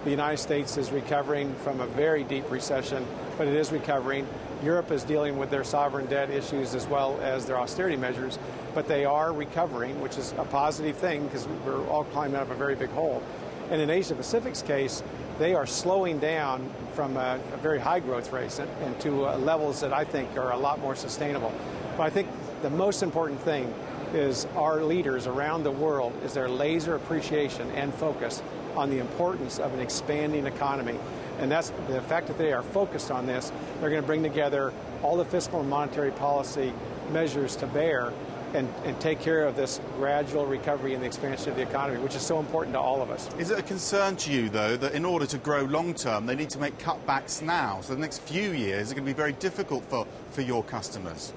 The United States is recovering from a very deep recession, but it is recovering. Europe is dealing with their sovereign debt issues as well as their austerity measures, but they are recovering, which is a positive thing because we're all climbing out of a very big hole. And in Asia Pacific's case, they are slowing down from a very high growth rate and to levels that I think are a lot more sustainable. But I think the most important thing is our leaders around the world is their laser appreciation and focus on the importance of an expanding economy. And that's the fact that they are focused on this. They're going to bring together all the fiscal and monetary policy measures to bear and take care of this gradual recovery and the expansion of the economy, which is so important to all of us. Is it a concern to you, though, that in order to grow long-term, they need to make cutbacks now? So the next few years are going to be very difficult for your customers.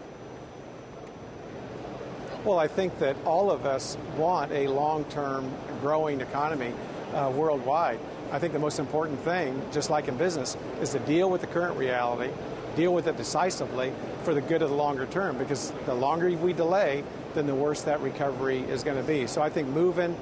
Well, I think that all of us want a long-term growing economy worldwide. I think the most important thing, just like in business, is to deal with the current reality, deal with it decisively for the good of the longer term, because the longer we delay, then the worse that recovery is going to be. So I think moving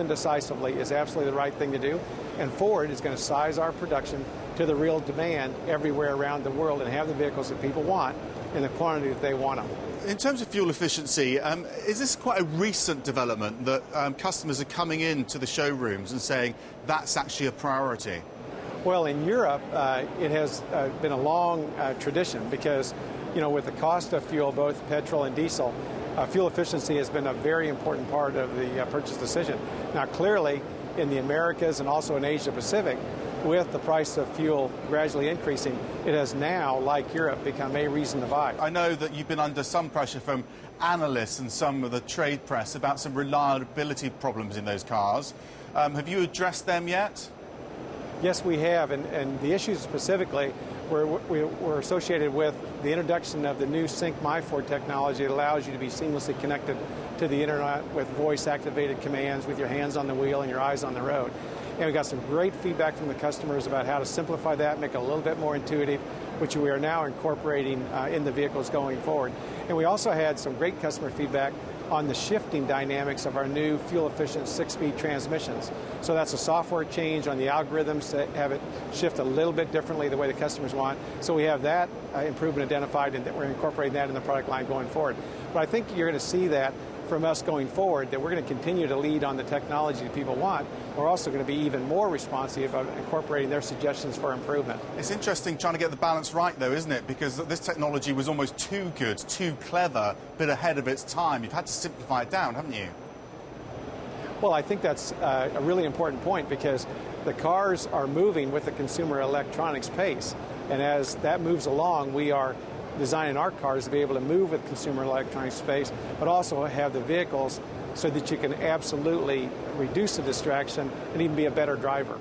decisively is absolutely the right thing to do. And Ford is going to size our production to the real demand everywhere around the world and have the vehicles that people want in the quantity that they want them. In terms of fuel efficiency, is this quite a recent development that customers are coming into the showrooms and saying that's actually a priority? Well, in Europe, it has been a long tradition because, you know, with the cost of fuel, both petrol and diesel, fuel efficiency has been a very important part of the purchase decision. Now, clearly, in the Americas and also in Asia Pacific, with the price of fuel gradually increasing, it has now, like Europe, become a reason to buy. I know that you've been under some pressure from analysts and some of the trade press about some reliability problems in those cars. Have you addressed them yet? Yes, we have, and the issues specifically were associated with the introduction of the new Sync My Ford technology that allows you to be seamlessly connected to the internet with voice-activated commands with your hands on the wheel and your eyes on the road. And we got some great feedback from the customers about how to simplify that, make it a little bit more intuitive, which we are now incorporating in the vehicles going forward. And we also had some great customer feedback on the shifting dynamics of our new fuel-efficient 6-speed transmissions. So that's a software change on the algorithms to have it shift a little bit differently the way the customers want. So we have that improvement identified, and that we're incorporating that in the product line going forward. But I think you're going to see that from us going forward, that we're going to continue to lead on the technology that people want. We're also going to be even more responsive about incorporating their suggestions for improvement. It's interesting trying to get the balance right, though, isn't it? Because this technology was almost too good, too clever, a bit ahead of its time. You've had to simplify it down, haven't you? Well, I think that's a really important point, because the cars are moving with the consumer electronics pace. And as that moves along, we are designing our cars to be able to move with consumer electronics space, but also have the vehicles so that you can absolutely reduce the distraction and even be a better driver.